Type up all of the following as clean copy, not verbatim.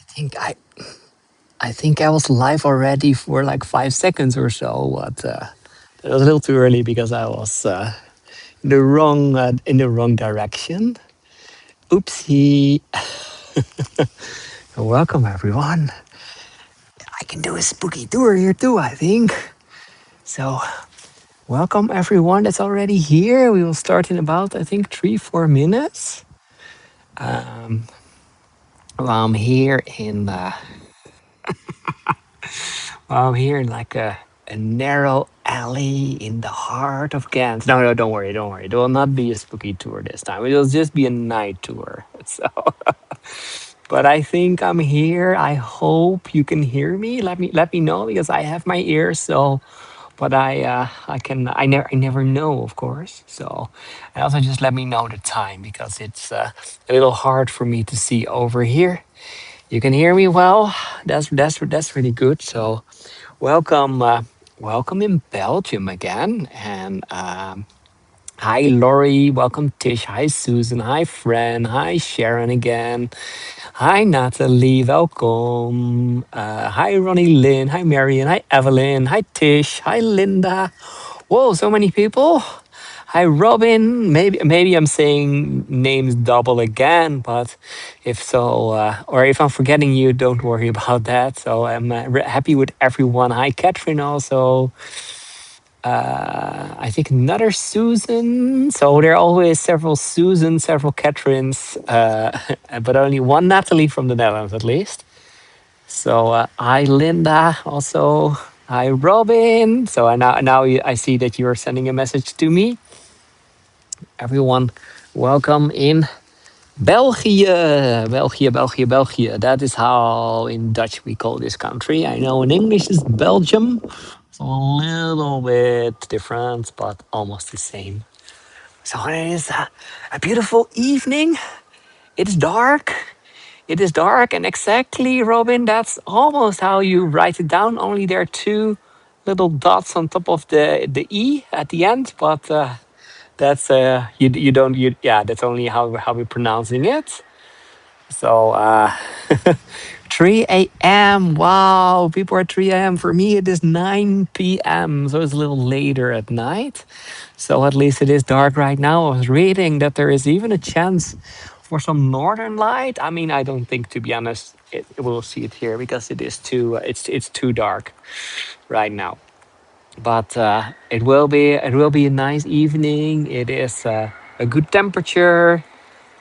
think I think I was live already for like 5 seconds or so, but it was a little too early because I was in the wrong direction. Oopsie. Welcome everyone. I can do a spooky tour here too, I think. So welcome everyone that's already here. We will start in about I think 3-4 minutes. Um, well, I'm here in like a narrow alley in the heart of Ghent. No, no, don't worry, don't worry. It will not be a spooky tour this time. It will just be a night tour. So, but I think I'm here. I hope you can hear me. Let me know because I have my ears. So, but I never know, of course. So, and also just let me know the time because it's a little hard for me to see over here. You can hear me well. That's really good. So welcome, welcome in Belgium again. And hi, Laurie. Welcome, Tish. Hi, Susan. Hi, Fran. Hi, Sharon again. Hi, Natalie. Welcome. Hi, Ronnie Lynn. Hi, Marion. Hi, Evelyn. Hi, Tish. Hi, Linda. Whoa, so many people. Hi, Robin. Maybe I'm saying names double again, but if so, or if I'm forgetting you, don't worry about that. So I'm happy with everyone. Hi, Catherine. Also, I think another Susan. So there are always several Susans, several Catherines, but only one Natalie from the Netherlands, at least. So hi, Linda. Also, hi, Robin. So I see that you are sending a message to me. Everyone, welcome in België. België, België, België. That is how in Dutch we call this country. I know in English is Belgium. So a little bit different, but almost the same. So it is a beautiful evening. It's dark. It is dark, and exactly, Robin, that's almost how you write it down. Only there are two little dots on top of the E at the end, but that's you don't you yeah that's only how we're pronouncing it. So 3 a.m. Wow, people are 3 a.m. For me, it is 9 p.m. So it's a little later at night. So at least it is dark right now. I was reading that there is even a chance for some northern light. I mean, I don't think, to be honest, we'll see it here because it is too it's too dark right now. But it will be a nice evening. It is a good temperature.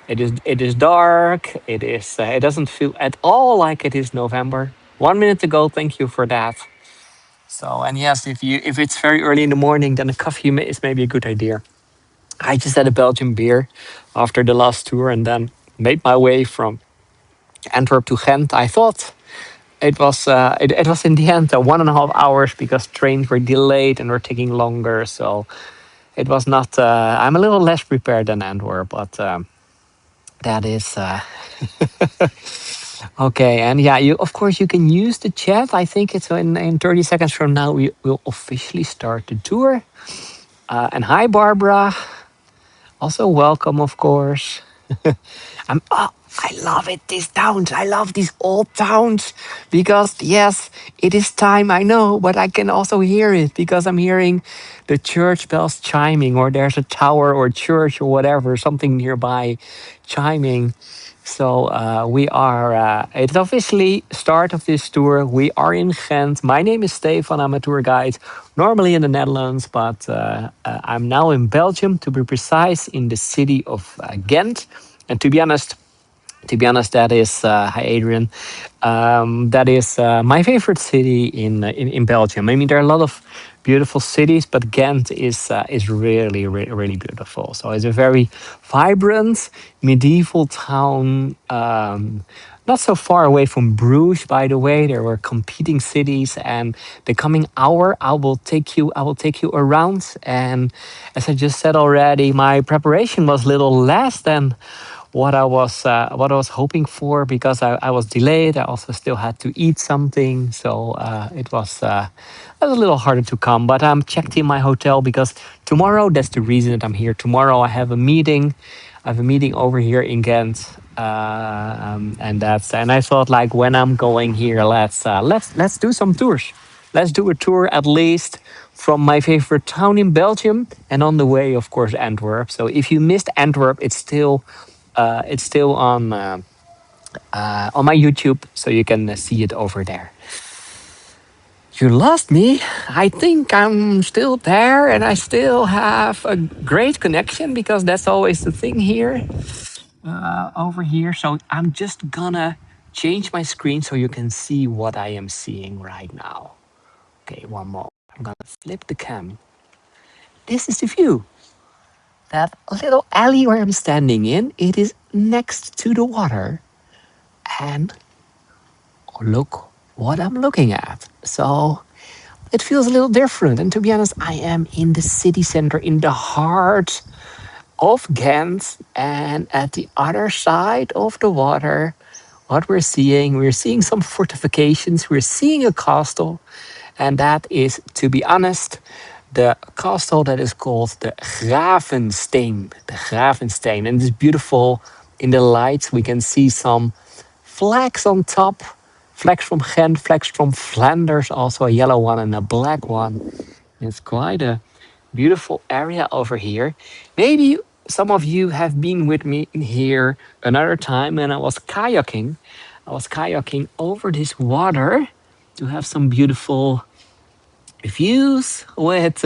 It is dark. It doesn't feel at all like it is November. 1 minute ago, thank you for that. So and yes, if it's very early in the morning, then a coffee is maybe a good idea. I just had a Belgian beer after the last tour, and then made my way from Antwerp to Ghent. I thought it was in the end 1.5 hours because trains were delayed and were taking longer. So it was not. I'm a little less prepared than Antwerp, but that is okay. And yeah, you of course you can use the chat. I think it's in 30 seconds from now we will officially start the tour. And hi, Barbara. Also welcome, of course. I love it. These towns. I love these old towns because yes, it is time. I know, but I can also hear it because I'm hearing the church bells chiming, or there's a tower or church or whatever, something nearby, chiming. So we are. It's officially start of this tour. We are in Ghent. My name is Stefan. I'm a tour guide, normally in the Netherlands, but I'm now in Belgium, to be precise, in the city of Ghent. And to be honest, that is hi Adrian. That is my favorite city in Belgium. I mean, there are a lot of beautiful cities, but Ghent is really really beautiful. So it's a very vibrant medieval town. Not so far away from Bruges, by the way. There were competing cities, and the coming hour, I will take you around. And as I just said already, my preparation was a little less than what I was hoping for because I was delayed. I also still had to eat something, so it was a little harder to come. But I'm checked in my hotel because tomorrow. That's the reason that I'm here. Tomorrow I have a meeting. I have a meeting over here in Ghent. And I thought like when I'm going here, let's do some tours. Let's do a tour at least from my favorite town in Belgium, and on the way, of course, Antwerp. So if you missed Antwerp, it's still on my YouTube, so you can see it over there. You lost me. I think I'm still there, and I still have a great connection because that's always the thing here over here. So I'm just gonna change my screen so you can see what I am seeing right now. Okay, one more. I'm gonna flip the cam. This is the view. That little alley where I'm standing in, it is next to the water. And look what I'm looking at. So it feels a little different. And to be honest, I am in the city center, in the heart of Ghent. And at the other side of the water, what we're seeing some fortifications, we're seeing a castle. And that is, to be honest, the castle that is called the Gravensteen. The Gravensteen. And it's beautiful in the lights. We can see some flags on top. Flags from Ghent, flags from Flanders, also a yellow one and a black one. It's quite a beautiful area over here. Maybe some of you have been with me in here another time and I was kayaking. I was kayaking over this water to have some beautiful views with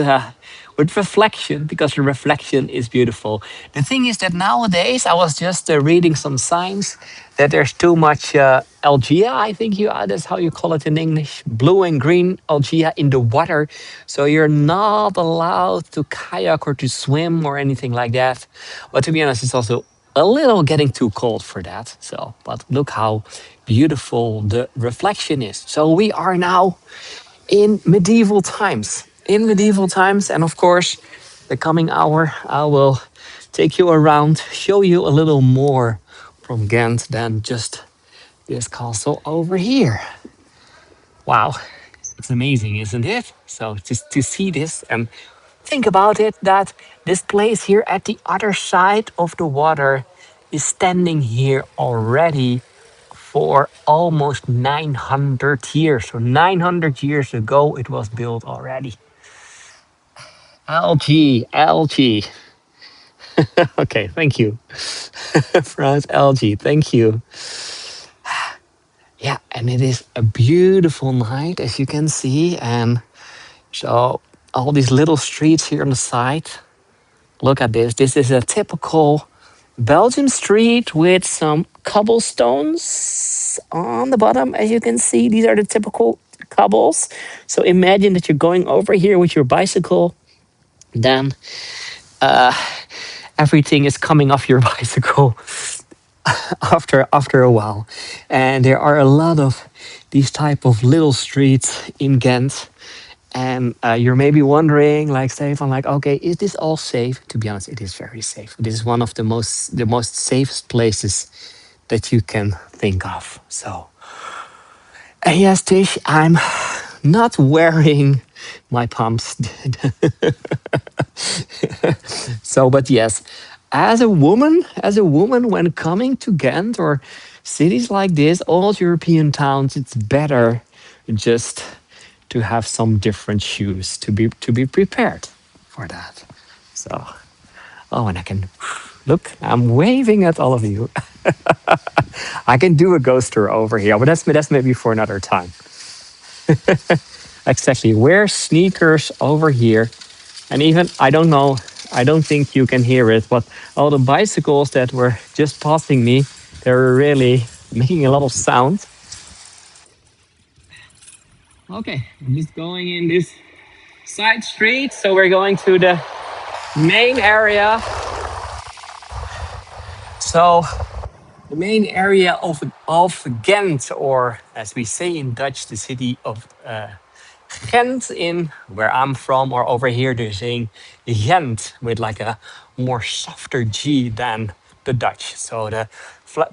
reflection, because the reflection is beautiful. The thing is that nowadays I was just reading some signs that there's too much algae. I think that's how you call it in English, blue and green algae in the water. So you're not allowed to kayak or to swim or anything like that. But to be honest, it's also a little getting too cold for that. So, but look how beautiful the reflection is. So we are now in medieval times. In medieval times, and of course, the coming hour, I will take you around, show you a little more from Ghent than just this castle over here. Wow, it's amazing, isn't it? So just to see this and think about it, that this place here at the other side of the water is standing here already for almost 900 years. So 900 years ago, it was built already. Algae, algae. Okay, thank you. France algae, thank you. Yeah, and it is a beautiful night, as you can see. And so all these little streets here on the side. Look at this. This is a typical Belgium street with some cobblestones on the bottom. As you can see, these are the typical cobbles. So imagine that you're going over here with your bicycle, then everything is coming off your bicycle after a while. And there are a lot of these type of little streets in Ghent. And you're maybe wondering, like Stefan, like, okay, is this all safe? To be honest, it is very safe. This is one of the most safest places that you can think of. So, and yes, Tish, I'm not wearing my pumps. So, but yes, as a woman, when coming to Ghent or cities like this, old European towns, it's better just to have some different shoes to be prepared for that. So, oh, and I can look. I'm waving at all of you. I can do a ghoster over here, but that's maybe for another time. Exactly. Wear sneakers over here. And even, I don't know, I don't think you can hear it, but all the bicycles that were just passing me, they were really making a lot of sound. Okay, I'm just going in this side street. So we're going to the main area. So the main area of Ghent, or as we say in Dutch, the city of Ghent, in where I'm from, or over here they're saying Ghent with like a more softer G than the Dutch. So the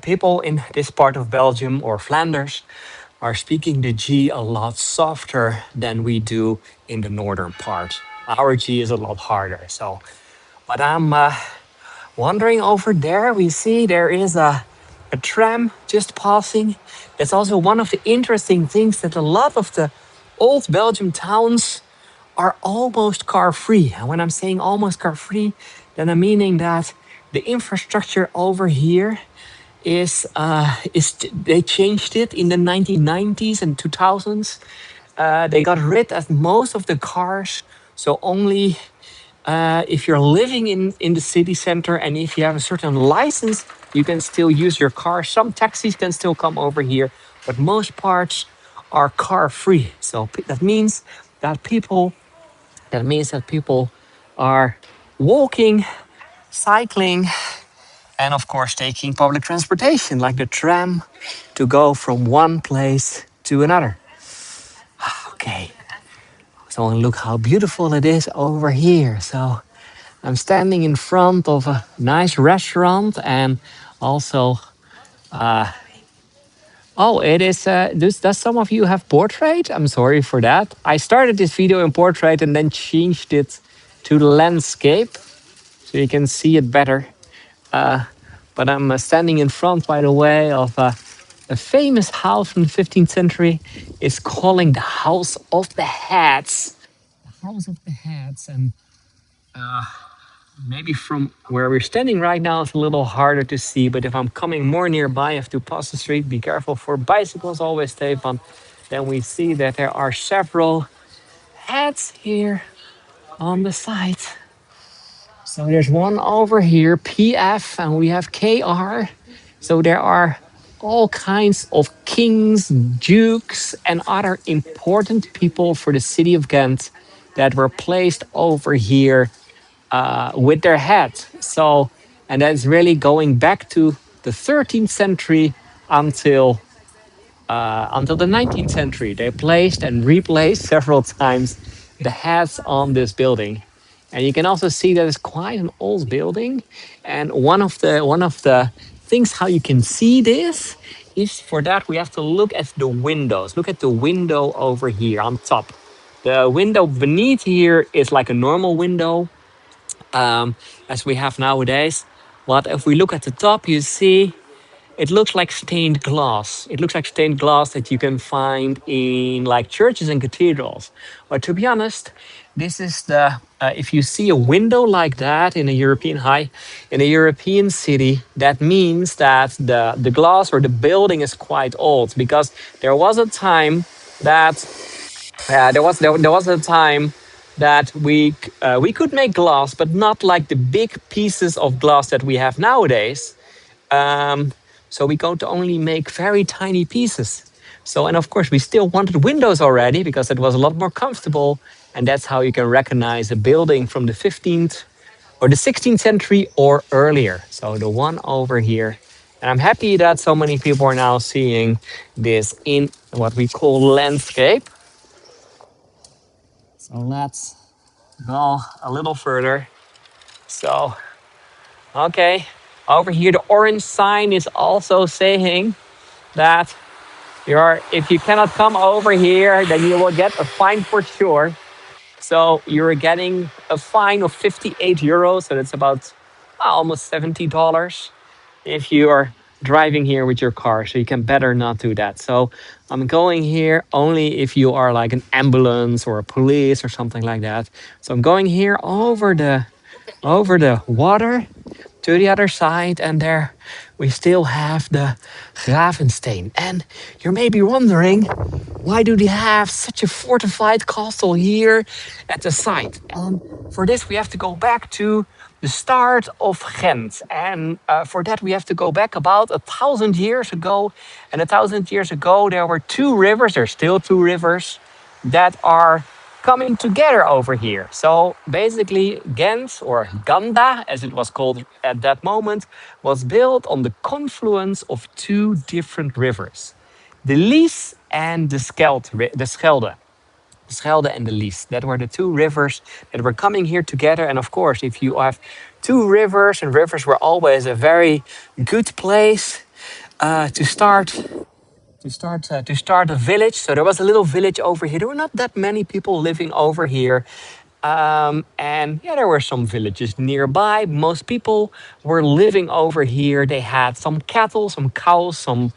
people in this part of Belgium or Flanders are speaking the G a lot softer than we do in the northern part. Our G is a lot harder. So, but I'm wandering over there. We see there is a a tram just passing. That's also one of the interesting things, that a lot of the old Belgium towns are almost car free. And when I'm saying almost car free, then I'm meaning that the infrastructure over here is they changed it in the 1990s and 2000s. They got rid of most of the cars, so only if you're living in the city center and if you have a certain license, you can still use your car. Some taxis can still come over here, but most parts are car free. So that means that people are walking, cycling, and of course taking public transportation like the tram to go from one place to another. Okay, so look how beautiful it is over here. So I'm standing in front of a nice restaurant, and also, oh, it is. Does some of you have portrait? I'm sorry for that. I started this video in portrait and then changed it to the landscape so you can see it better. But I'm standing in front, by the way, of a famous house from the 15th century. It's calling the House of the Hats. The House of the Hats, and maybe from where we're standing right now, it's a little harder to see, but if I'm coming more nearby, I have to pass the street. Be careful for bicycles, always tape on. Then we see that there are several hats here on the side. So there's one over here, PF, and we have KR. So there are all kinds of kings, dukes, and other important people for the city of Ghent that were placed over here with their hat. So, and that's really going back to the 13th century until the 19th century. They placed and replaced several times the hats on this building. And you can also see that it's quite an old building. And one of the things how you can see this is, for that we have to look at the windows. Look at the window over here on top. The window beneath here is like a normal window, as we have nowadays. But if we look at the top, you see it looks like stained glass. It looks like stained glass that you can find in like churches and cathedrals. But to be honest, this is the if you see a window like that in a in a European city, that means that the glass or the building is quite old, because there was a time that there was a time that we could make glass, but not like the big pieces of glass that we have nowadays. Um, so we go to only make very tiny pieces. So, and of course, we still wanted windows already because it was a lot more comfortable. And that's how you can recognize a building from the 15th or the 16th century or earlier. So the one over here. And I'm happy that so many people are now seeing this in what we call landscape. So let's go a little further. So, okay, over here, the orange sign is also saying that if you cannot come over here, then you will get a fine for sure. So you're getting a fine of 58 euros. So that's about almost $70 if you are driving here with your car. So you can better not do that. So I'm going here only if you are like an ambulance or a police or something like that. So I'm going here over the water to the other side, and there we still have the Gravensteen. And you may be wondering, why do they have such a fortified castle here at the site? And for this, we have to go back to the start of Ghent. And for that, we have to go back about 1,000 years ago. And 1,000 years ago, there were two rivers, there's still two rivers, that are coming together over here. So basically, Ghent, or Ganda, as it was called at that moment, was built on the confluence of two different rivers, the Lies and the Schelde. The Schelde and the Lies. That were the two rivers that were coming here together. And of course, if you have two rivers, and rivers were always a very good place to start a village. So there was a little village over here. There were not that many people living over here. And yeah, there were some villages nearby. Most people were living over here. They had some cattle, some cows, some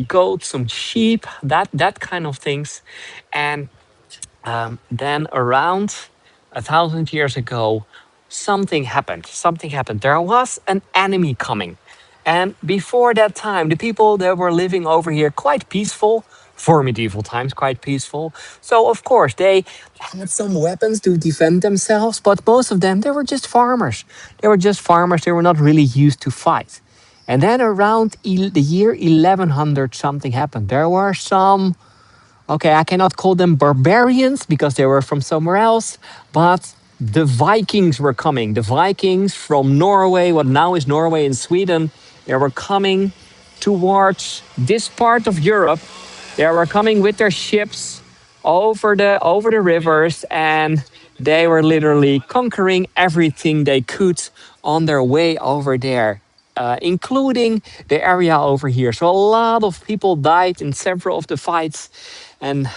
goats, some sheep, that kind of things. And then around 1,000 years ago, something happened. Something happened. There was an enemy coming. And before that time, the people that were living over here quite peaceful, for medieval times, quite peaceful. So of course they had some weapons to defend themselves, but most of them they were just farmers. They were just farmers. They were not really used to fight. And then around the year 1100, something happened. There were some. Okay, I cannot call them barbarians because they were from somewhere else, but the Vikings were coming. The Vikings from Norway, what now is Norway and Sweden, they were coming towards this part of Europe. They were coming with their ships over the rivers, and they were literally conquering everything they could on their way over there, including the area over here. So a lot of people died in several of the fights, and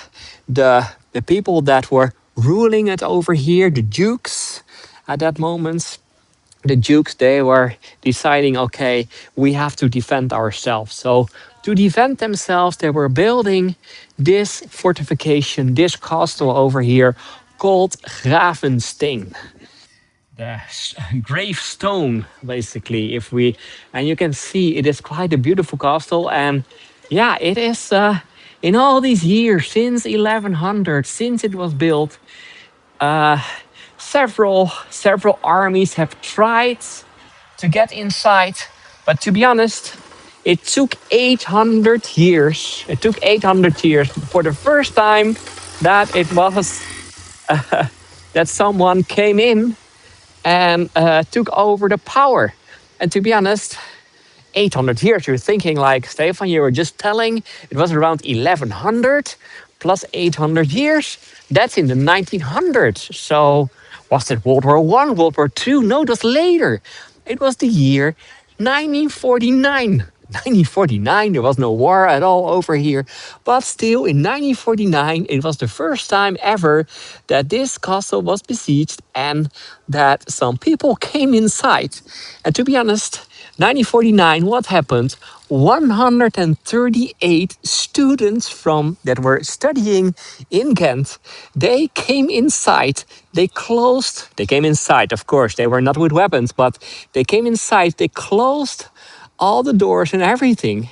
the people that were ruling it over here, the dukes, at that moment, the dukes, they were deciding, okay, we have to defend ourselves. So to defend themselves, they were building this fortification, this castle over here called Gravensteen. The gravestone, basically. If we, and you can see it is quite a beautiful castle, and yeah, it is. In all these years since 1100, since it was built, uh, several armies have tried to get inside, but to be honest, it took 800 years. It took 800 years for the first time that it was that someone came in and took over the power. And to be honest, 800 years, you're thinking like, Stefan, you were just telling it was around 1100 plus 800 years. That's in the 1900s. So was it World War One, World War Two? No, it was later. It was the year 1949. 1949, there was no war at all over here. But still, in 1949, it was the first time ever that this castle was besieged and that some people came inside. And to be honest, 1949, what happened? 138 students from that were studying in Ghent, they came inside. They came inside, of course. They were not with weapons, but they came inside. They closed all the doors and everything,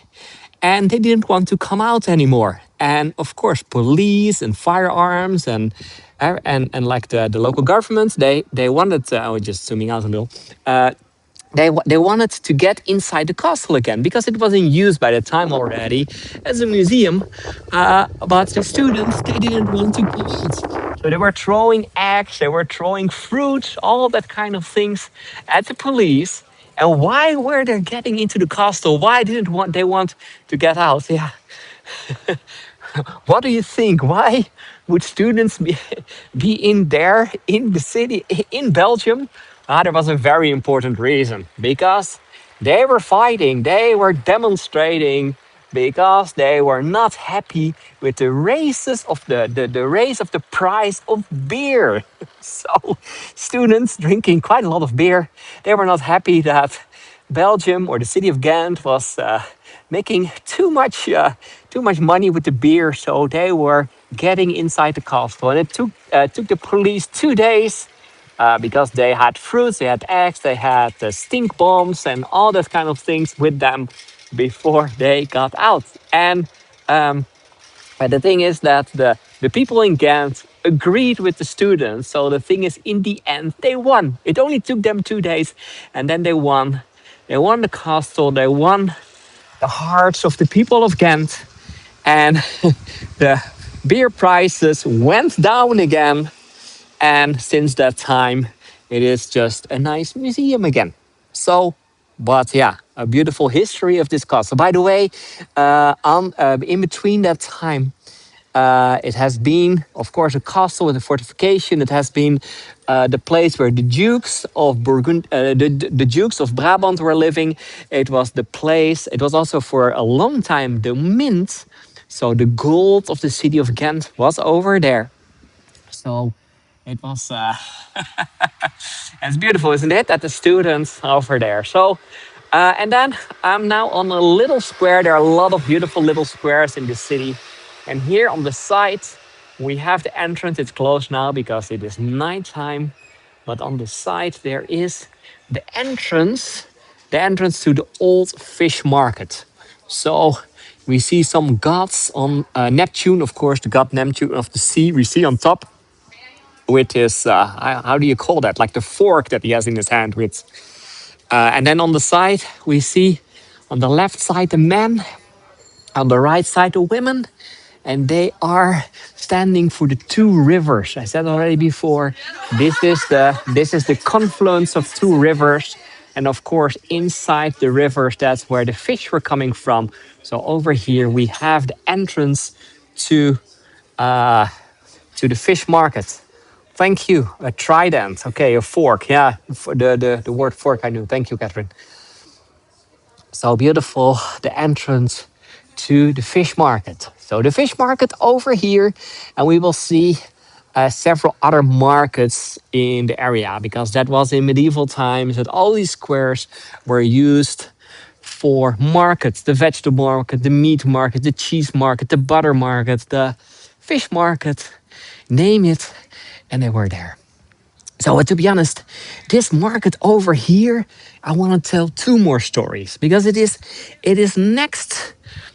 and they didn't want to come out anymore. And of course, police and firearms and like the local government, they wanted. I was just zooming out a little. They wanted to get inside the castle again because it was in use by the time already as a museum. But the students, they didn't want to go out. So they were throwing eggs, they were throwing fruit, all that kind of things at the police. And why were they getting into the castle? Why didn't they want to get out? Yeah. What do you think? Why would students be in there, in the city, in Belgium? There was a very important reason. Because they were fighting, they were demonstrating, because they were not happy with the races of the race of the price of beer. So students drinking quite a lot of beer, they were not happy that Belgium or the city of Ghent was making too much money with the beer, so they were getting inside the castle, and it took the police 2 days because they had fruits, they had eggs, they had stink bombs, and all that kind of things with them before they got out. And but the thing is that the people in Ghent agreed with the students. So the thing is, in the end, they won. It only took them 2 days, and then they won. They won the castle. They won the hearts of the people of Ghent, and the beer prices went down again. And since that time, it is just a nice museum again. So, but yeah, a beautiful history of this castle. By the way, in between that time, it has been, of course, a castle with a fortification. It has been the place where the dukes of the dukes of Brabant were living. It was the place. It was also for a long time the mint. So the gold of the city of Ghent was over there. So It was, it's beautiful, isn't it? That the students over there. So, and then I'm now on a little square. There are a lot of beautiful little squares in the city. And here on the side, we have the entrance. It's closed now because it is nighttime. But on the side, there is the entrance to the old fish market. So we see some gods on Neptune, of course, the god Neptune of the sea. We see on top with his, how do you call that? Like the fork that he has in his hand with. And then on the side, we see on the left side the men, on the right side the women, and they are standing for the two rivers. I said already before, this is the confluence of two rivers, and of course inside the rivers that's where the fish were coming from. So over here we have the entrance to the fish market. Thank you. A trident. Okay, a fork. Yeah, the word fork I knew. Thank you, Catherine. So beautiful, the entrance to the fish market. So the fish market over here, and we will see several other markets in the area because that was in medieval times that all these squares were used for markets: the vegetable market, the meat market, the cheese market, the butter market, the fish market, name it, and they were there. So to be honest, this market over here, I want to tell two more stories because it is next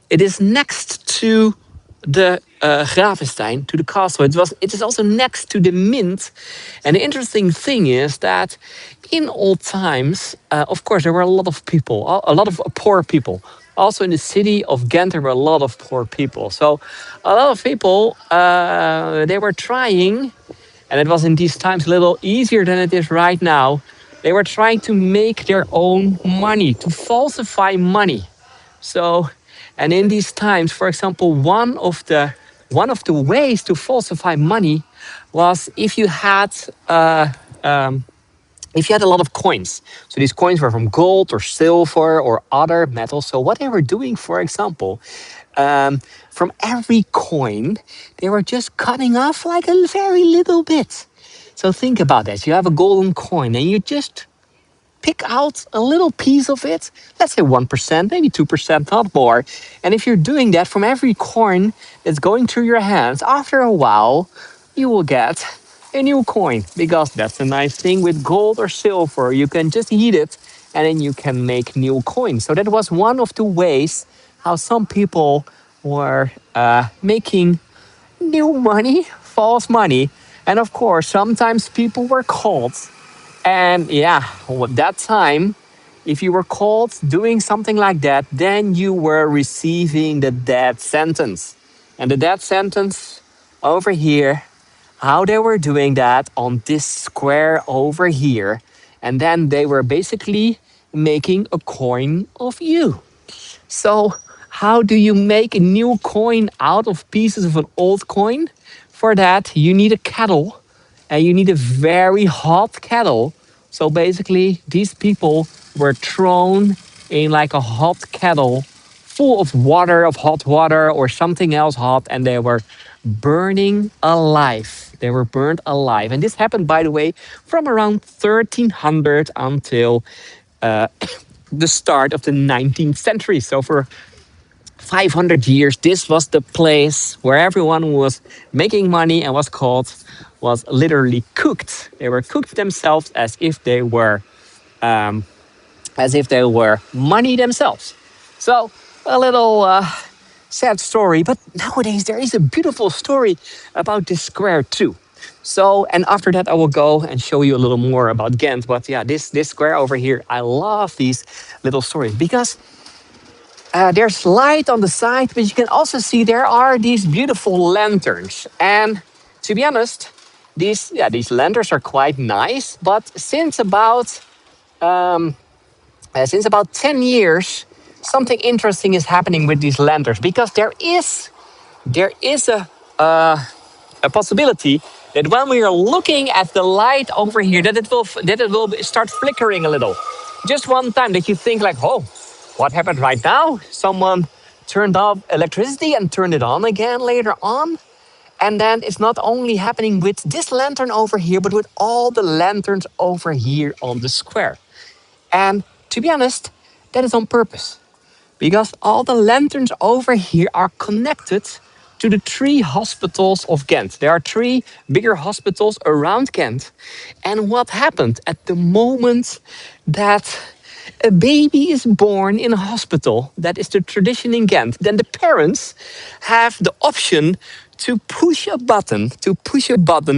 to the Gravensteen, to the castle. It is also next to the mint. And the interesting thing is that in old times, of course, there were a lot of people, a lot of poor people. Also in the city of Ghent, there were a lot of poor people. So a lot of people, they were trying, and it was in these times a little easier than it is right now. They were trying to make their own money, to falsify money. So, and in these times, for example, one of the ways to falsify money was if you had a lot of coins. So these coins were from gold or silver or other metals. So what they were doing, for example, from every coin, they were just cutting off like a very little bit. So think about that. You have a golden coin and you just pick out a little piece of it, let's say 1%, maybe 2%, not more. And if you're doing that from every coin that's going through your hands, after a while, you will get a new coin because that's the nice thing with gold or silver. You can just heat it and then you can make new coins. So that was one of the ways how some people were making new money, false money. And of course, sometimes people were caught. And yeah, at that time, if you were caught doing something like that, then you were receiving the death sentence. And the death sentence over here, how they were doing that on this square over here. And then they were basically making a coin of you. So, how do you make a new coin out of pieces of an old coin? For that, you need a kettle and you need a very hot kettle. So, basically, these people were thrown in like a hot kettle full of water, of hot water or something else hot, and they were burning alive. They were burned alive. And this happened, by the way, from around 1300 until the start of the 19th century. So for 500 years, this was the place where everyone was making money and was literally cooked. They were cooked themselves um, as if they were money themselves. So a little sad story, but nowadays there is a beautiful story about this square too. So, and after that, I will go and show you a little more about Ghent. But yeah, this square over here, I love these little stories because there's light on the side, but you can also see there are these beautiful lanterns. And to be honest, these lanterns are quite nice. But since about 10 years, something interesting is happening with these lanterns because there is a possibility that when we are looking at the light over here, that it will start flickering a little. Just one time that you think like, oh, what happened right now? Someone turned off electricity and turned it on again later on. And then it's not only happening with this lantern over here, but with all the lanterns over here on the square. And to be honest, that is on purpose because all the lanterns over here are connected to the three hospitals of Ghent. There are three bigger hospitals around Ghent. And what happened at the moment that a baby is born in a hospital, that is the tradition in Ghent, then the parents have the option to push a button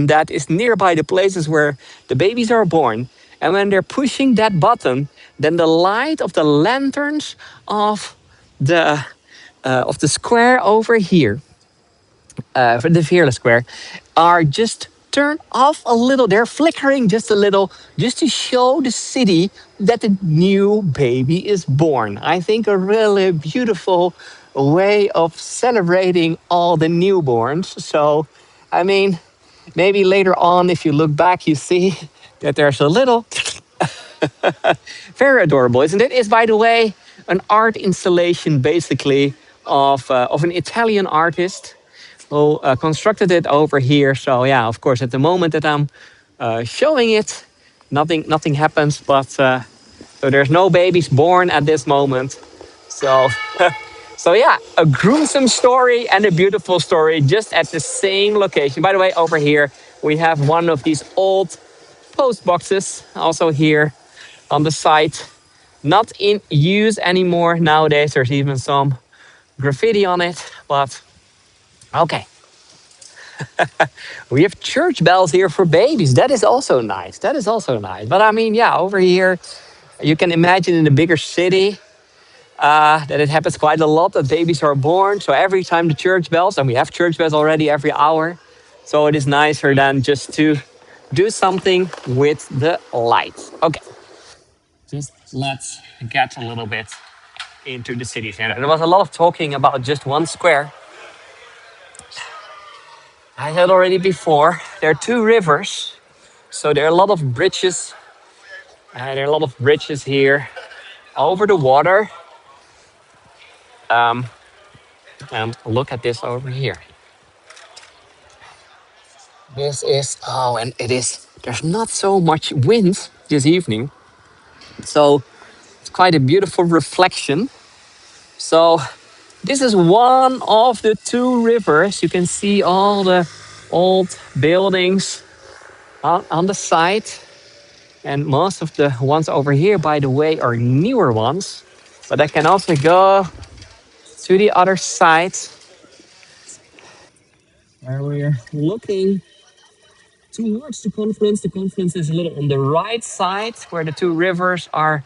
that is nearby the places where the babies are born. And when they're pushing that button, then the light of the lanterns of the square over here, for the Fearless Square, are just turned off a little. They're flickering just a little, just to show the city that the new baby is born. I think a really beautiful way of celebrating all the newborns. So, I mean, maybe later on, if you look back, you see that there's a little very adorable, isn't it? It's, by the way, an art installation basically of an Italian artist who constructed it over here. So yeah, of course, at the moment that I'm showing it, nothing happens. But so there's no babies born at this moment. So so yeah, a gruesome story and a beautiful story just at the same location. By the way, over here we have one of these old post boxes also here on the site, not in use anymore nowadays. There's even some graffiti on it, but okay. We have church bells here for babies. That is also nice. That is also nice. But I mean, yeah, over here, you can imagine in a bigger city that it happens quite a lot that babies are born. So every time the church bells, and we have church bells already every hour. So it is nicer than just to do something with the lights. Okay. Just let's get a little bit into the city center. There was a lot of talking about just one square. I said already before, there are two rivers. So there are a lot of bridges. There are a lot of bridges here over the water. And look at this over here. This is, oh, and it is, there's not so much wind this evening. So it's quite a beautiful reflection. So this is one of the two rivers. You can see all the old buildings on the side. And most of the ones over here, by the way, are newer ones. But I can also go to the other side where we're looking towards the confluence. The confluence is a little on the right side where the two rivers are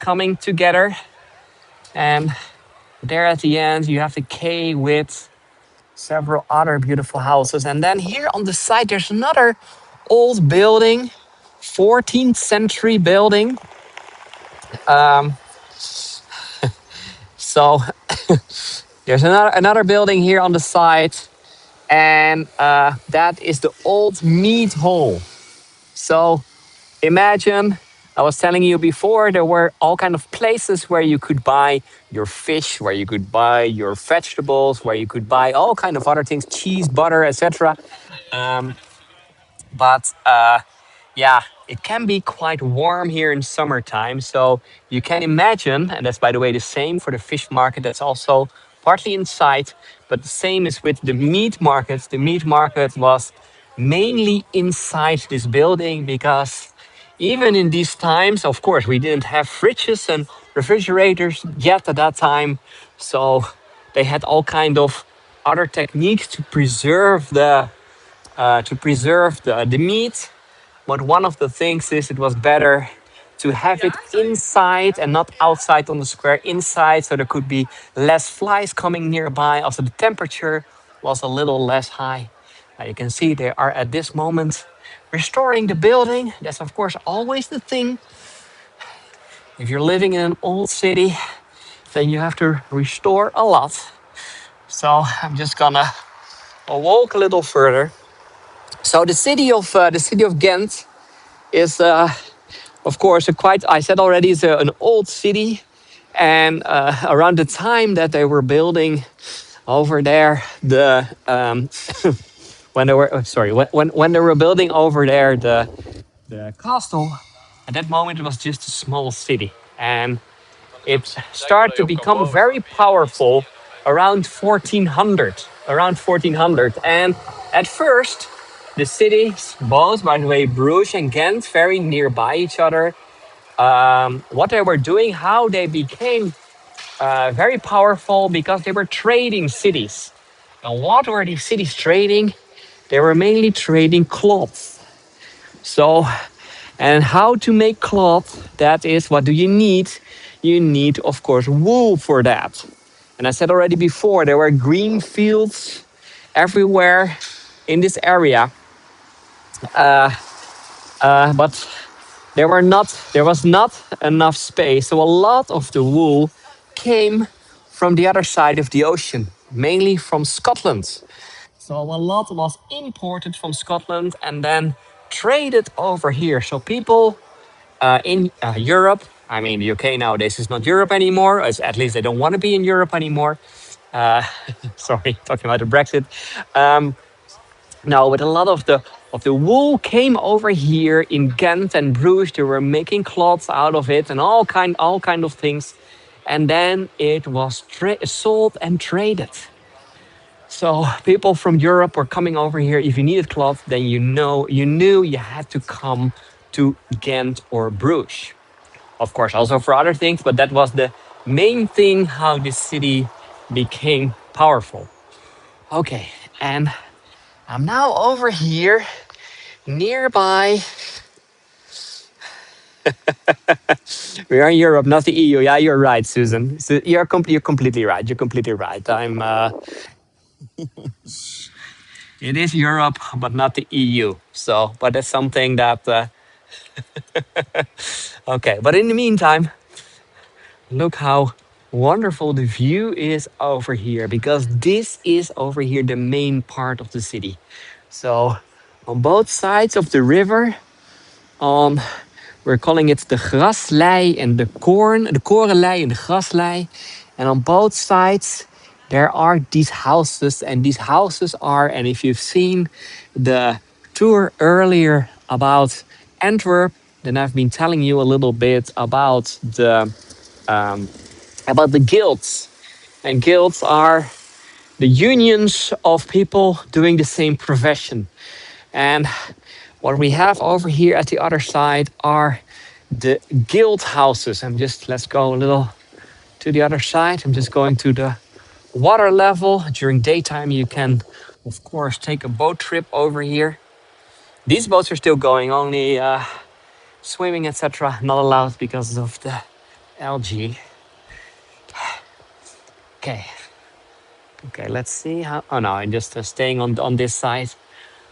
coming together. And there at the end, you have the quay with several other beautiful houses. And then here on the side, there's another old building, 14th century building. So there's another building here on the side. And that is the old meat hall. So imagine, I was telling you before, there were all kind of places where you could buy your fish, where you could buy your vegetables, where you could buy all kind of other things, cheese, butter, etc. But yeah, it can be quite warm here in summertime. So you can imagine, and that's by the way the same for the fish market, that's also partly inside, but the same is with the meat market. The meat market was mainly inside this building because even in these times, of course, we didn't have fridges and refrigerators yet at that time. So they had all kind of other techniques to preserve the meat. But one of the things is it was better to have it inside and not outside on the square, inside, so there could be less flies coming nearby. Also, the temperature was a little less high. You can see they are at this moment restoring the building. That's, of course, always the thing. If you're living in an old city, then you have to restore a lot. So I'm just gonna walk a little further. So the city of Ghent is, of course, I said already, it's an old city. And around the time that they were building over there, when they were sorry when they were building over there the castle. At that moment, it was just a small city, and it started to become very powerful around 1400. Around 1400, and at first, the cities, both by the way, Bruges and Ghent, very nearby each other. What they were doing, how they became very powerful because they were trading cities. And what were these cities trading? They were mainly trading cloth. So, and how to make cloth, that is, what do you need? You need, of course, wool for that. And I said already before, there were green fields everywhere in this area. But there was not enough space. So a lot of the wool came from the other side of the ocean, mainly from Scotland. So a lot was imported from Scotland and then traded over here. So people in Europe, I mean, the UK nowadays is not Europe anymore. At least they don't want to be in Europe anymore. Uh, sorry, talking about the Brexit. Um, no, but a lot of the wool came over here in Ghent and Bruges. They were making cloths out of it and all kind of things, and then it was sold and traded. So people from Europe were coming over here. If you needed cloth, then you knew you had to come to Ghent or Bruges. Of course, also for other things, but that was the main thing how this city became powerful. Okay, and I'm now over here nearby. We are in Europe, not the EU. Yeah, you're right, Susan. So you're completely right. You're completely right. It is Europe, but not the EU. So, but that's something that. Okay, but in the meantime, look how wonderful the view is over here, because this is over here the main part of the city. So, on both sides of the river, on we're calling it the graslei and the korenlei and the graslei. And on both sides, there are these houses. And these houses are, and if you've seen the tour earlier about Antwerp, then I've been telling you a little bit about the guilds. And guilds are the unions of people doing the same profession. And what we have over here at the other side are the guild houses. Let's go a little to the other side. I'm just going to the water level. During daytime, you can, of course, take a boat trip over here. These boats are still going, only swimming, etc. not allowed because of the algae. Okay. Okay, let's see how. Oh no, I'm just staying on this side.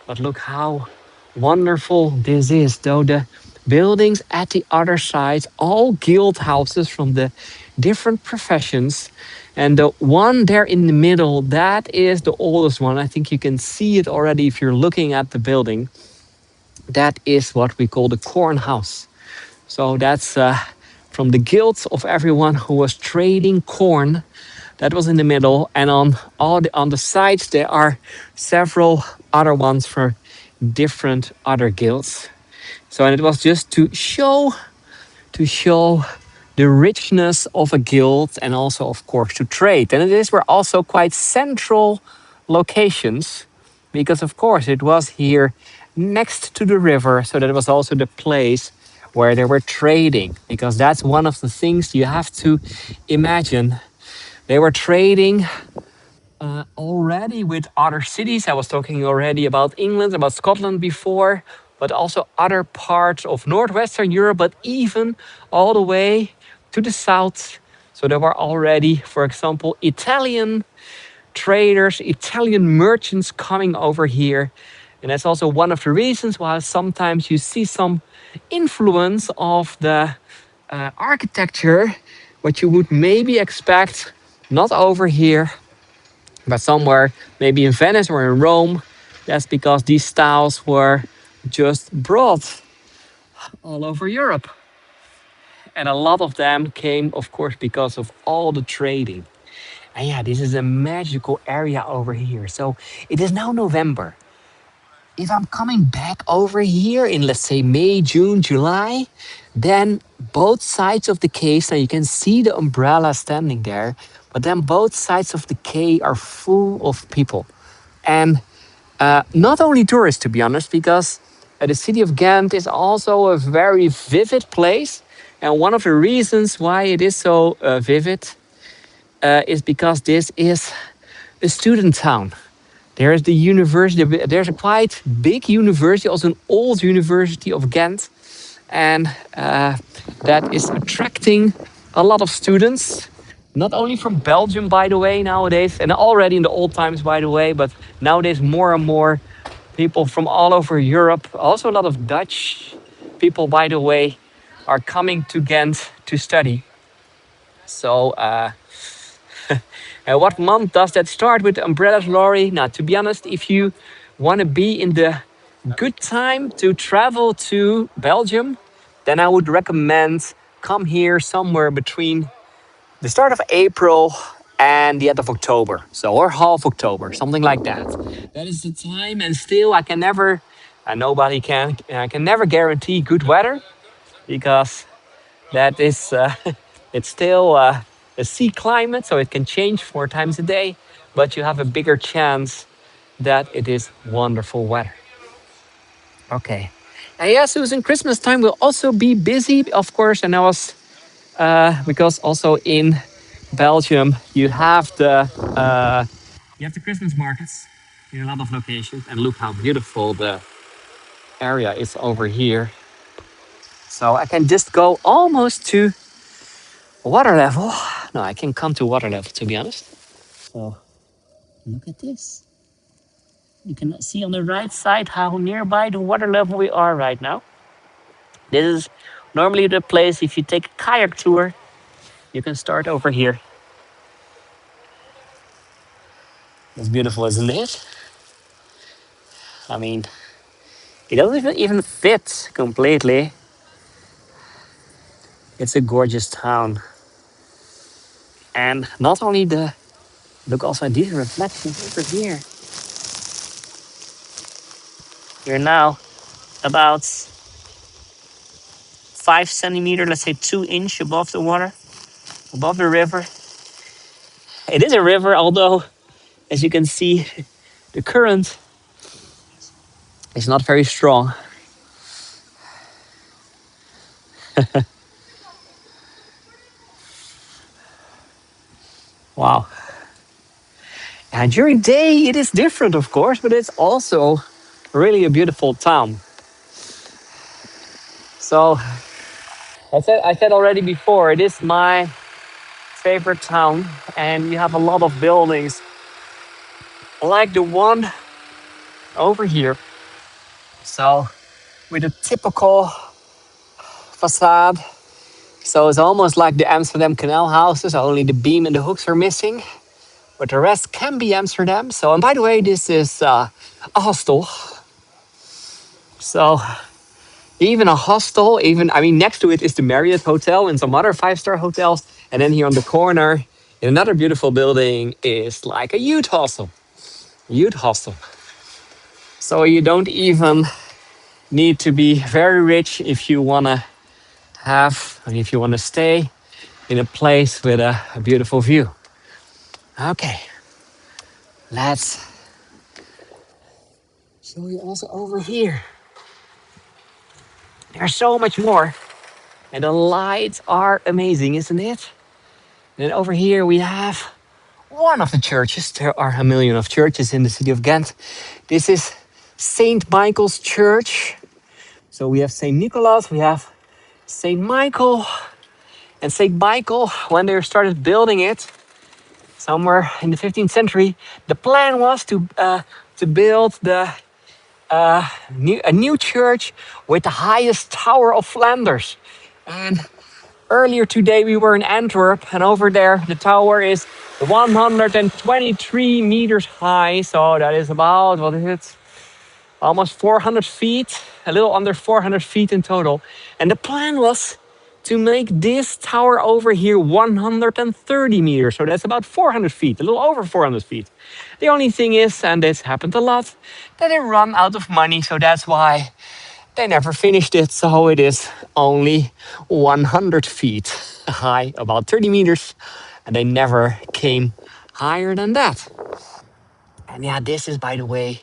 But look how wonderful this is, though the buildings at the other side, all guild houses from the different professions. And the one there in the middle, that is the oldest one. I think you can see it already if you're looking at the building. That is what we call the corn house. So that's from the guilds of everyone who was trading corn. That was in the middle, and on the sides there are several other ones for different other guilds. So, and it was just to show the richness of a guild, and also, of course, to trade. And these were also quite central locations, because of course it was here next to the river, so that it was also the place where they were trading, because that's one of the things you have to imagine. They were trading already with other cities. I was talking already about England, about Scotland before, but also other parts of northwestern Europe, but even all the way to the south. So there were already, for example, Italian traders, Italian merchants coming over here. And that's also one of the reasons why sometimes you see some influence of the architecture, what you would maybe expect not over here, but somewhere, maybe in Venice or in Rome. That's because these styles were just brought all over Europe. And a lot of them came, of course, because of all the trading. And yeah, this is a magical area over here. So it is now November. if I'm coming back over here in, let's say, May, June, July, then both sides of the quay, now you can see the umbrella standing there, but then both sides of the quay are full of people. And not only tourists, to be honest, because the city of Ghent is also a very vivid place. And one of the reasons why it is so vivid is because this is a student town. There is the university. There's a quite big university, also an old university of Ghent, and that is attracting a lot of students. Not only from Belgium, by the way, nowadays, and already in the old times, by the way, but nowadays more and more people from all over Europe. Also, a lot of Dutch people, by the way, are coming to Ghent to study. So, what month does that start with the umbrellas, Laurie? Now, to be honest, if you want to be in the good time to travel to Belgium, then I would recommend come here somewhere between the start of April and the end of October. So, or half October, something like that. That is the time, and still, I can never, nobody can, I can never guarantee good weather because that is it's still a sea climate, so it can change 4 times a day, but you have a bigger chance that it is wonderful weather. Okay. And yeah, Susan, Christmas time will also be busy, of course, and I was because also in Belgium you have the Christmas markets in a lot of locations, and look how beautiful the area is over here. So I can just go almost to water level. No, I can come to water level, to be honest. So look at this. You can see on the right side how nearby the water level we are right now. This is normally the place, if you take a kayak tour, you can start over here. It's beautiful, isn't it? I mean, it doesn't even fit completely. It's a gorgeous town. And not only look also at these reflections over here. You're now about 5 centimeters, let's say 2 inch above the water, above the river. It is a river, although, as you can see, the current is not very strong. Wow. And during day, it is different, of course, but it's also really a beautiful town. So, I said already before, it is my favorite town, and you have a lot of buildings like the one over here. So, with a typical facade. So it's almost like the Amsterdam canal houses, only the beam and the hooks are missing. But the rest can be Amsterdam. So, and by the way, this is a hostel. So even a hostel, next to it is the Marriott Hotel and some other 5-star hotels. And then here on the corner, in another beautiful building, is like a youth hostel. Youth hostel. So you don't even need to be very rich if you want to stay in a place with a beautiful view. Okay, let's show you also over here. There's so much more. And the lights are amazing, isn't it? And over here we have one of the churches. There are a million of churches in the city of Ghent. This is St. Michael's Church. So we have St. Nicholas, we have St. Michael. And St. Michael, when they started building it, somewhere in the 15th century, the plan was to build a new church with the highest tower of Flanders. And earlier today we were in Antwerp, and over there the tower is 123 meters high. So that is about, what is it? Almost 400 feet, a little under 400 feet in total. And the plan was to make this tower over here 130 meters. So that's about 400 feet, a little over 400 feet. The only thing is, and this happened a lot, that they run out of money. So that's why they never finished it. So it is only 100 feet high, about 30 meters. And they never came higher than that. And yeah, this is, by the way,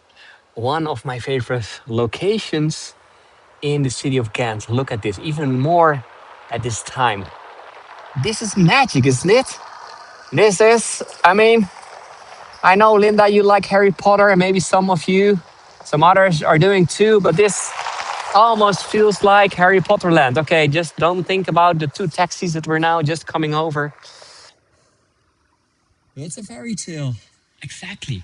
one of my favorite locations in the city of Ghent. Look at this, even more at this time. This is magic, isn't it? This is, I mean, I know, Linda, you like Harry Potter, and maybe some of you, some others are doing too, but this almost feels like Harry Potter land. Okay, just don't think about the two taxis that were now just coming over. It's a fairy tale. Exactly.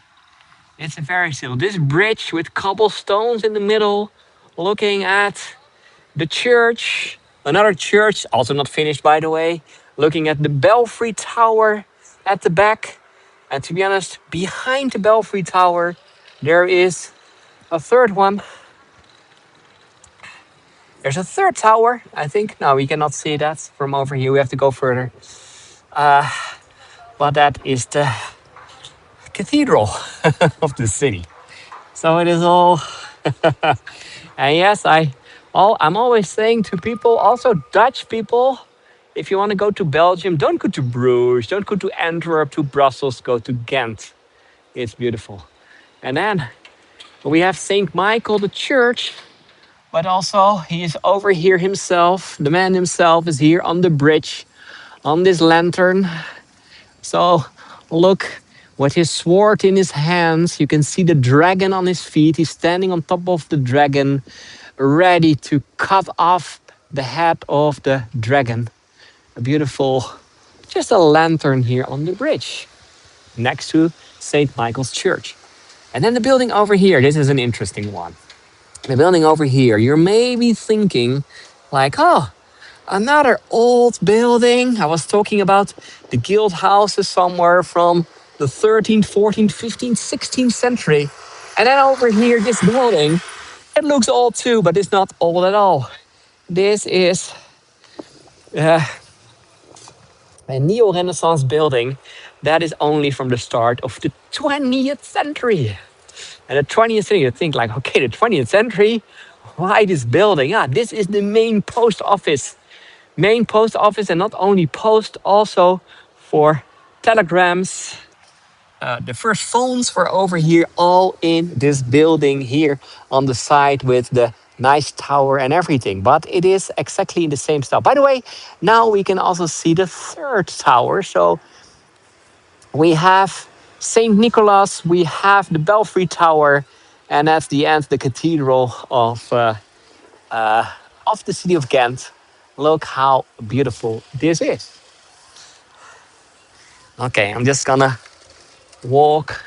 It's a fairy tale. This bridge with cobblestones in the middle, looking at the church, another church, also not finished by the way, looking at the belfry tower at the back. And to be honest, behind the belfry tower, there is a third one. There's a third tower, I think. No, we cannot see that from over here. We have to go further. But that is the cathedral of the city. So it is all. And yes, I'm always saying to people, also Dutch people, if you want to go to Belgium, don't go to Bruges, don't go to Antwerp, to Brussels, go to Ghent. It's beautiful. And then we have St. Michael, the church, but also he is over here himself. The man himself is here on the bridge, on this lantern. So look, with his sword in his hands, you can see the dragon on his feet. He's standing on top of the dragon, ready to cut off the head of the dragon. A beautiful, just a lantern here on the bridge next to St. Michael's Church. And then the building over here, this is an interesting one. The building over here, you're maybe thinking like, oh, another old building. I was talking about the guild houses somewhere from the 13th, 14th, 15th, 16th century. And then over here, this building, it looks old too, but it's not old at all. This is a neo-Renaissance building that is only from the start of the 20th century. And the 20th century, you think like, okay, the 20th century, why this building? Ah, this is the main post office. Main post office, and not only post, also for telegrams. The first phones were over here, all in this building here on the side with the nice tower and everything. But it is exactly in the same style. By the way, now we can also see the third tower. So we have St. Nicholas, we have the Belfry Tower, and at the end, the cathedral of the city of Ghent. Look how beautiful this is. Okay, I'm just gonna walk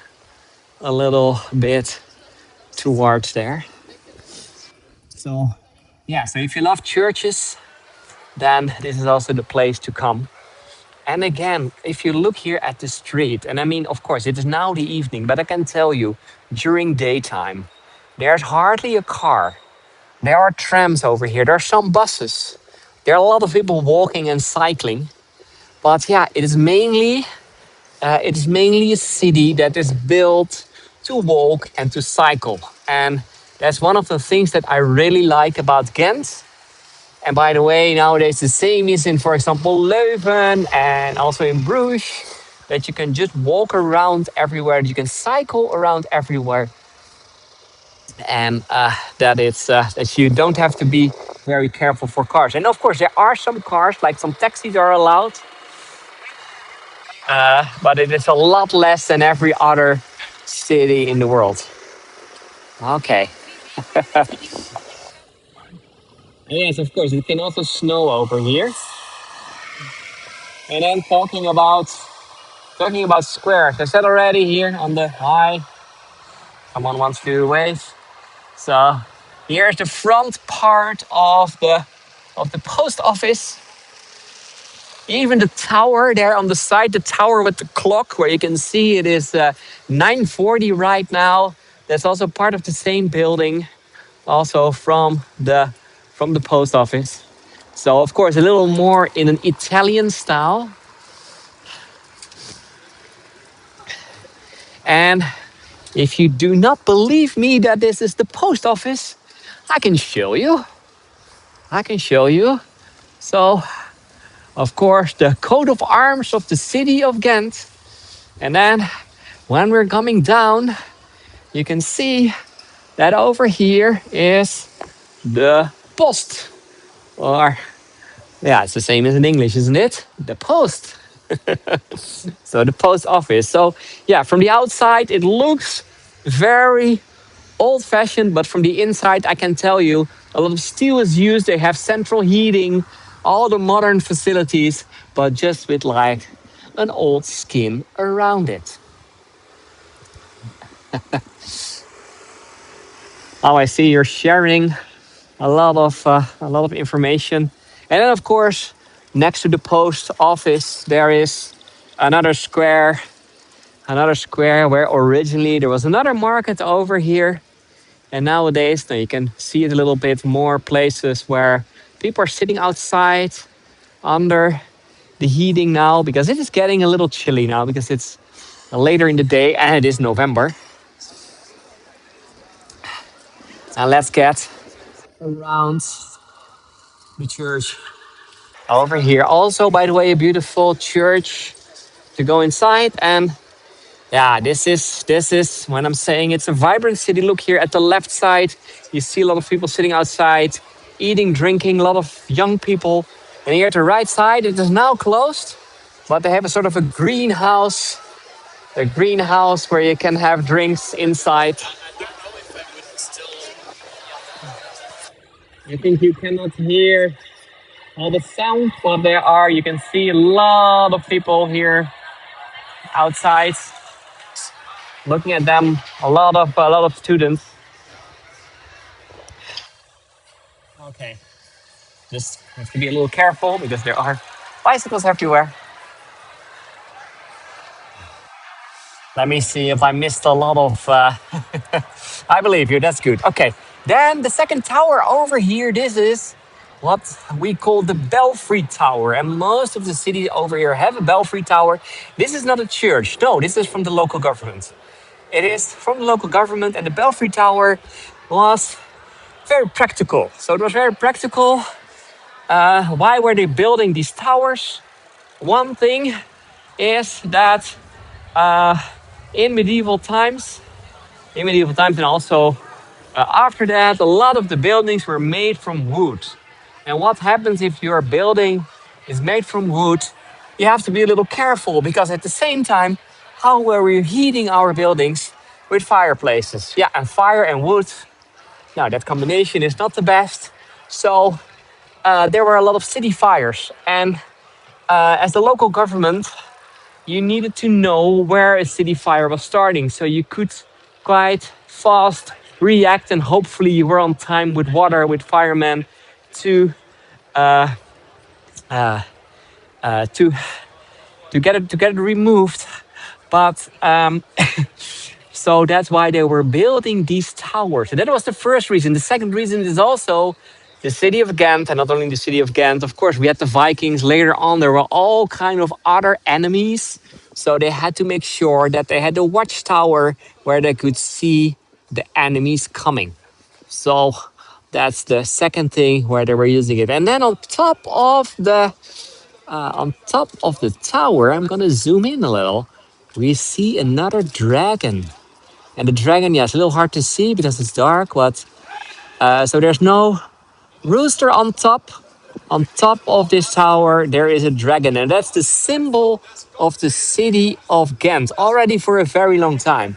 a little bit towards there. So, yeah, so if you love churches, then this is also the place to come. And again, if you look here at the street, and I mean, of course, it is now the evening, but I can tell you, during daytime, there's hardly a car. There are trams over here, there are some buses. There are a lot of people walking and cycling. But yeah, it is mainly a city that is built to walk and to cycle. And that's one of the things that I really like about Ghent. And by the way, nowadays the same is in, for example, Leuven and also in Bruges, that you can just walk around everywhere, you can cycle around everywhere. And that you don't have to be very careful for cars. And of course, there are some cars, like some taxis are allowed, but it is a lot less than every other city in the world. Okay. Yes, of course, it can also snow over here. And then talking about squares. I said already here on the hi. Someone wants to wave. So here's the front part of the post office. Even the tower there on the side, the tower with the clock, where you can see it is 9:40 right now. That's also part of the same building, also from the post office. So, of course, a little more in an Italian style. And if you do not believe me that this is the post office, I can show you. I can show you. So, of course, the coat of arms of the city of Ghent. And then when we're coming down, you can see that over here is the post. Or, yeah, it's the same as in English, isn't it? The post. So the post office. So yeah, from the outside it looks very old-fashioned, but from the inside I can tell you a lot of steel is used. They have central heating, all the modern facilities, but just with like an old skin around it. Oh, I see you're sharing a lot of information, and then of course next to the post office there is another square another square where originally there was another market over here. And nowadays, now you can see it a little bit more places where people are sitting outside under the heating now because it is getting a little chilly now because it's later in the day and it is November. And let's get around the church over here. Also, by the way, a beautiful church to go inside. And yeah, this is when I'm saying it's a vibrant city. Look here at the left side, you see a lot of people sitting outside, eating, drinking, a lot of young people. And here at the right side, it is now closed, but they have a sort of a greenhouse where you can have drinks inside. I think you cannot hear all the sound, but there are. You can see a lot of people here outside. Looking at them, a lot of students. Okay. Just have to be a little careful because there are bicycles everywhere. Let me see if I missed a lot of. I believe you. That's good. Okay. Then the second tower over here. This is what we call the Belfry Tower, and most of the cities over here have a Belfry Tower. This is not a church. No, this is from the local government. It is from the local government, and the Belfry Tower was very practical. So it was very practical. Why were they building these towers? One thing is that in medieval times, and also after that, a lot of the buildings were made from wood. And what happens if your building is made from wood? You have to be a little careful because at the same time, how were we heating our buildings with fireplaces? Yeah, and fire and wood. Now that combination is not the best. So there were a lot of city fires, and as the local government, you needed to know where a city fire was starting, so you could quite fast react, and hopefully you were on time with water, with firemen, to uh, uh, to get it removed. But so that's why they were building these towers. And that was the first reason. The second reason is also the city of Ghent, and not only the city of Ghent. Of course, we had the Vikings. Later on, there were all kind of other enemies. So they had to make sure that they had a watchtower where they could see the enemies coming. So that's the second thing where they were using it. And then on top of the tower, I'm gonna zoom in a little. We see another dragon. And the dragon, yeah, it's a little hard to see because it's dark, but so there's no rooster on top. On top of this tower, there is a dragon, and that's the symbol of the city of Ghent, already for a very long time.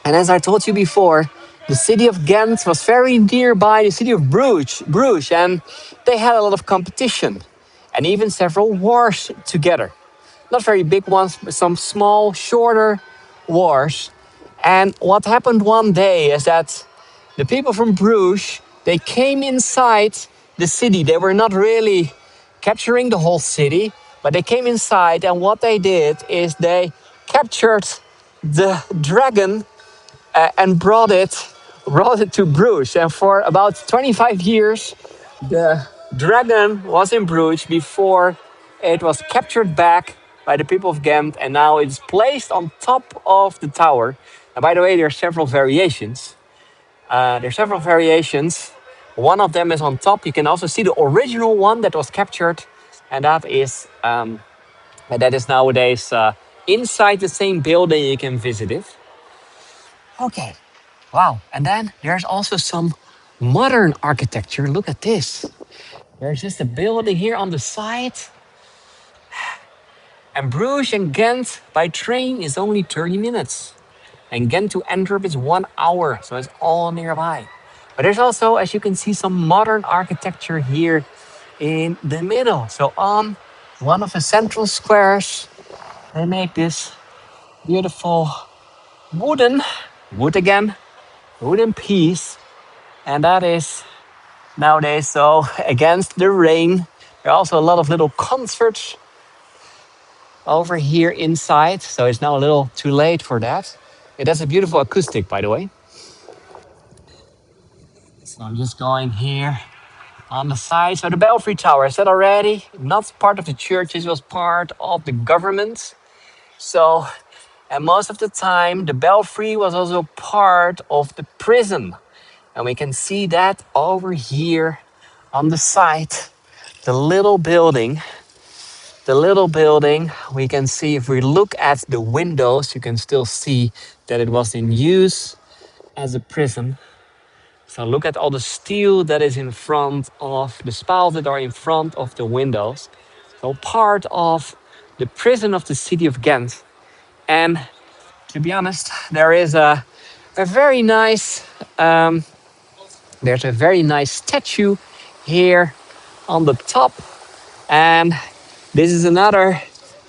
And as I told you before, the city of Ghent was very nearby the city of Bruges, and they had a lot of competition, and even several wars together. Not very big ones, but some small, shorter wars. And what happened one day is that the people from Bruges, they came inside the city. They were not really capturing the whole city, but they came inside, and what they did is they captured the dragon and brought it to Bruges. And for about 25 years, the dragon was in Bruges before it was captured back by the people of Ghent, and now it's placed on top of the tower. And by the way, there are several variations. One of them is on top. You can also see the original one that was captured, and that is nowadays inside the same building. You can visit it. Okay, wow. And then there's also some modern architecture. Look at this. There's just a building here on the side. And Bruges and Ghent by train is only 30 minutes. And Ghent to Antwerp is 1 hour, so it's all nearby. But there's also, as you can see, some modern architecture here in the middle. So on one of the central squares, they make this beautiful wood again, wooden piece. And that is nowadays so against the rain. There are also a lot of little concerts over here inside, so it's now a little too late for that. It has a beautiful acoustic, by the way. So I'm just going here on the side. So the Belfry Tower, I said already, not part of the church, it was part of the government. So, and most of the time, the Belfry was also part of the prison. And we can see that over here on the side, the little building. We can see if we look at the windows, you can still see that it was in use as a prison. So look at all the steel that is in front of the spouts that are in front of the windows. So part of the prison of the city of Ghent. And to be honest, there is a very nice there's a very nice statue here on the top. And this is another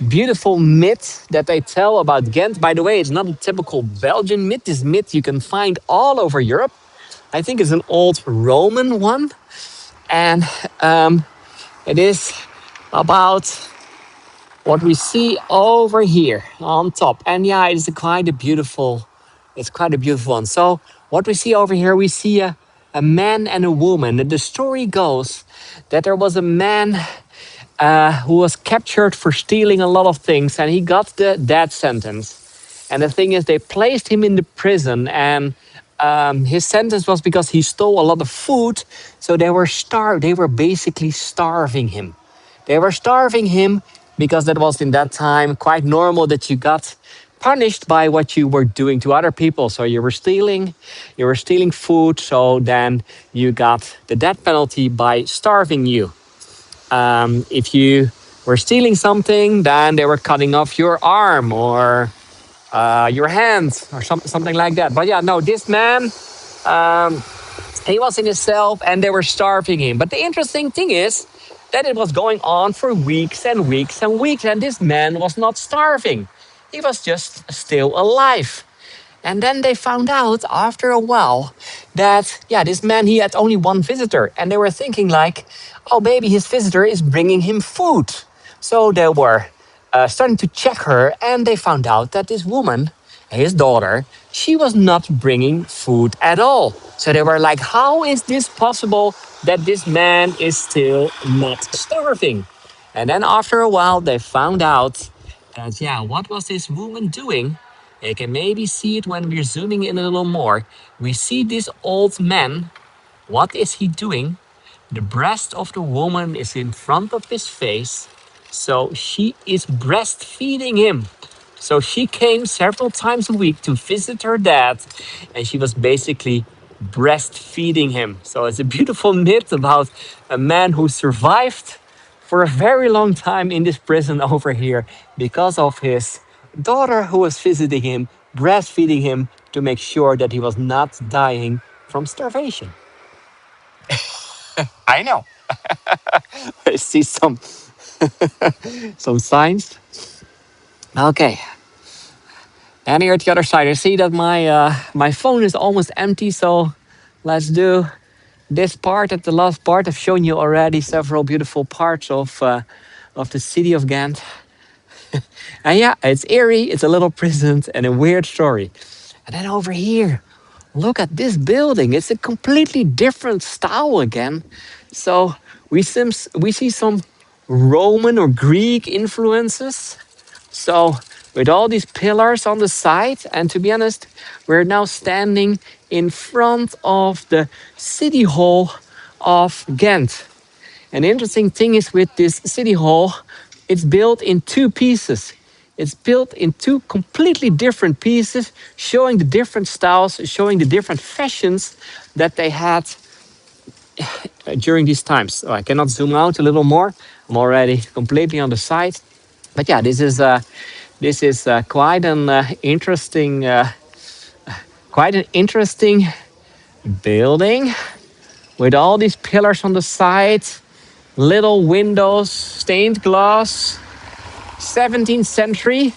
beautiful myth that they tell about Ghent. By the way, it's not a typical Belgian myth. This myth you can find all over Europe. I think it's an old Roman one. And it is about what we see over here on top. And yeah, it's quite a beautiful one. So what we see over here, we see a man and a woman. And the story goes that there was a man who was captured for stealing a lot of things, and he got the death sentence. And the thing is, they placed him in the prison, and his sentence was because he stole a lot of food. So they were basically starving him. They were starving him because that was in that time quite normal that you got punished by what you were doing to other people. So you were stealing food. So then you got the death penalty by starving you. If you were stealing something, then they were cutting off your arm or your hand or something like that. But yeah, no, this man, he was in his cell and they were starving him. But the interesting thing is that it was going on for weeks and weeks and weeks, and this man was not starving. He was just still alive. And then they found out after a while that, yeah, this man, he had only one visitor. And they were thinking like, oh, maybe his visitor is bringing him food. So they were starting to check her, and they found out that this woman, his daughter, she was not bringing food at all. So they were like, how is this possible that this man is still not starving? And then after a while, they found out that, yeah, what was this woman doing? You can maybe see it when we're zooming in a little more. We see this old man. What is he doing? The breast of the woman is in front of his face. So she is breastfeeding him. So she came several times a week to visit her dad. And she was basically breastfeeding him. So it's a beautiful myth about a man who survived for a very long time in this prison over here because of his daughter who was visiting him, breastfeeding him to make sure that he was not dying from starvation. I know. I see some signs. Okay. And here at the other side, I see that my phone is almost empty. So let's do this part. At the last part, I've shown you already several beautiful parts of the city of Ghent. And yeah, it's eerie, it's a little prison and a weird story. And then over here, look at this building. It's a completely different style again. So we see some Roman or Greek influences. So with all these pillars on the side, and to be honest, we're now standing in front of the city hall of Ghent. And the interesting thing is with this city hall, it's built in two pieces. It's built in two completely different pieces, showing the different styles, showing the different fashions that they had during these times. So I cannot zoom out a little more. I'm already completely on the side. But yeah, this is quite an interesting building with all these pillars on the side, little windows, stained glass, 17th century.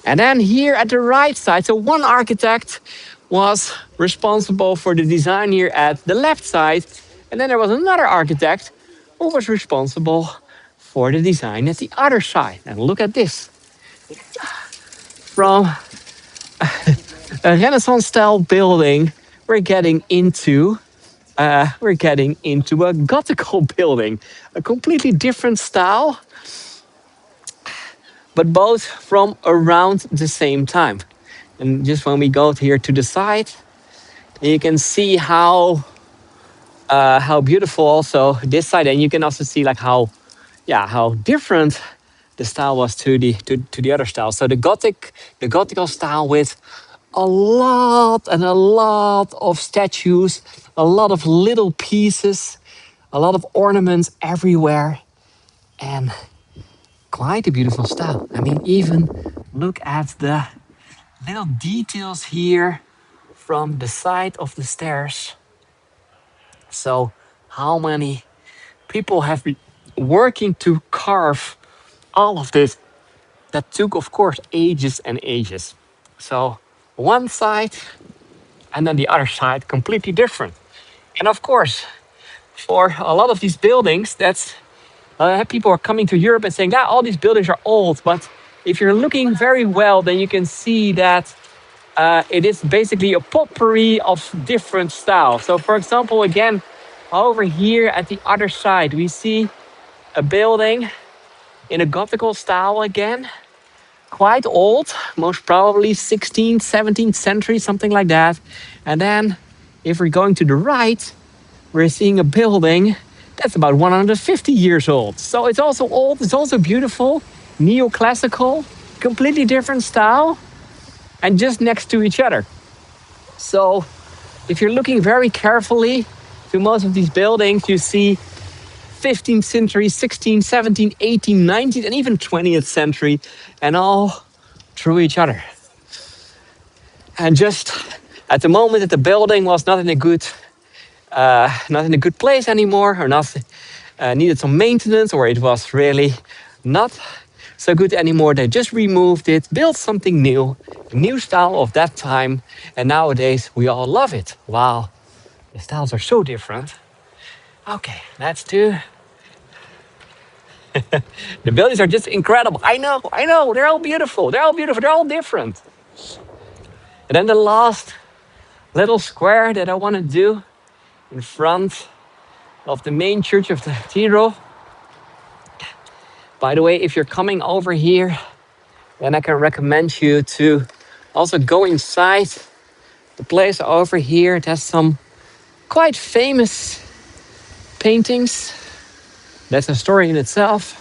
And then here at the right side, so one architect was responsible for the design here at the left side. And then there was another architect who was responsible for the design at the other side. And look at this. From a Renaissance style building, we're getting into a Gothical building, a completely different style, but both from around the same time. And just when we go here to the side, you can see how beautiful also this side, and you can also see like how different the style was to the other style. So the Gothical style with a lot of statues, a lot of little pieces, a lot of ornaments everywhere, and quite a beautiful style. I mean, even look at the little details here from the side of the stairs. So how many people have been working to carve all of this? That took, of course, ages and ages. So one side and then the other side completely different. And of course, for a lot of these buildings, that's people are coming to Europe and saying, "Yeah, all these buildings are old." But if you're looking very well, then you can see that it is basically a potpourri of different styles. So, for example, again, over here at the other side, we see a building in a Gothical style again. Quite old, most probably 16th, 17th century, something like that. And then if we're going to the right, we're seeing a building that's about 150 years old. So it's also old, it's also beautiful, neoclassical, completely different style, and just next to each other. So if you're looking very carefully to most of these buildings, you see 15th century, 16th, 17th, 18th, 19th, and even 20th century, and all through each other. And just at the moment that the building was not in a good place anymore, or not needed some maintenance, or it was really not so good anymore, they just removed it, built something new, a new style of that time, and nowadays we all love it. Wow, the styles are so different. Okay, let's do. The buildings are just incredible. I know, they're all beautiful, they're all different. And then the last little square that I want to do in front of the main church of the cathedral. By the way, if you're coming over here, then I can recommend you to also go inside the place over here. It has some quite famous paintings. That's a story in itself.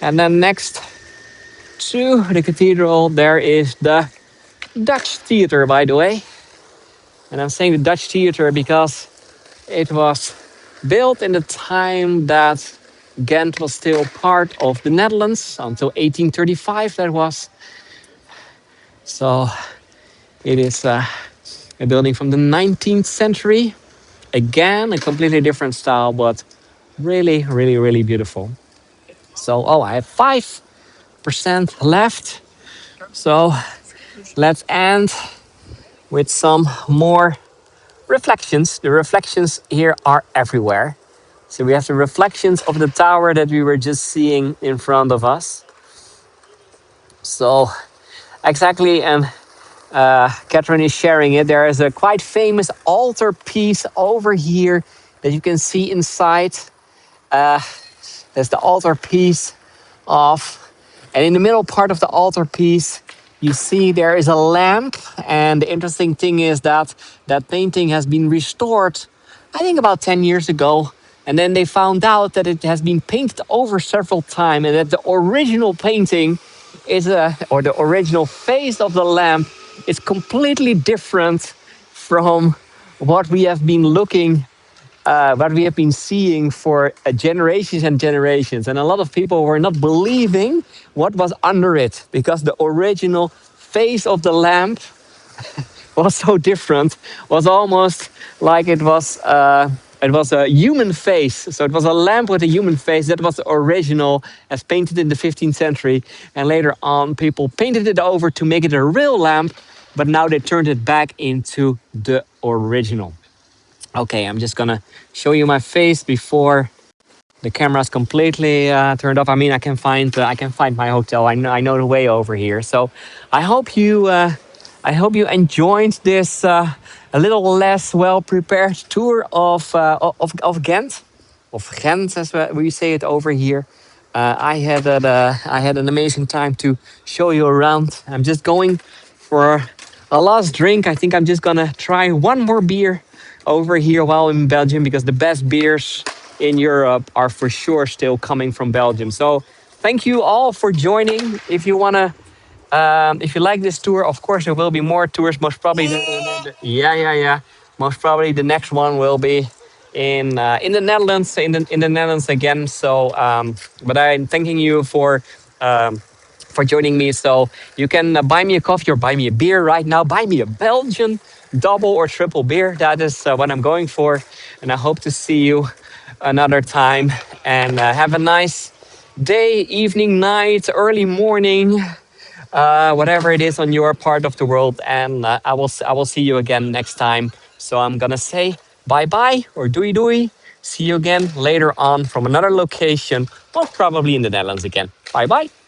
And then next to the cathedral, there is the Dutch theater, by the way. And I'm saying the Dutch theater because it was built in the time that Ghent was still part of the Netherlands, until 1835 that was. So it is a building from the 19th century. Again, a completely different style, but really, really, really beautiful. So, I have 5% left. So let's end with some more reflections. The reflections here are everywhere. So we have the reflections of the tower that we were just seeing in front of us. So exactly, and Catherine is sharing it. There is a quite famous altar piece over here that you can see inside. Uh, there's the altarpiece of, and in the middle part of the altarpiece, you see there is a lamp. And the interesting thing is that that painting has been restored, I think about 10 years ago. And then they found out that it has been painted over several times, and that the original painting is or the original face of the lamp is completely different from what we have been what we have been seeing for generations and generations. And a lot of people were not believing what was under it, because the original face of the lamp was so different, was almost like it was a human face. So it was a lamp with a human face. That was the original, as painted in the 15th century. And later on, people painted it over to make it a real lamp, but now they turned it back into the original. Okay, I'm just gonna show you my face before the camera's completely turned off. I mean, I can find my hotel. I know the way over here. So I hope you enjoyed this a little less well prepared tour of Ghent, of Ghent as we say it over here. I had an amazing time to show you around. I'm just going for a last drink. I think I'm just gonna try one more beer over here while I'm in Belgium, because the best beers in Europe are for sure still coming from Belgium. So thank you all for joining. If you wanna, if you like this tour, of course there will be more tours. Most probably, yeah. Most probably the next one will be in the Netherlands, in the Netherlands again. So, but I'm thanking you for joining me. So you can buy me a coffee or buy me a beer right now. Buy me a Belgian double or triple beer. That is what I'm going for. And I hope to see you another time. And have a nice day, evening, night, early morning, whatever it is on your part of the world. And I will see you again next time. So I'm gonna say bye bye or doei doei. See you again later on from another location, most probably in the Netherlands again. Bye bye.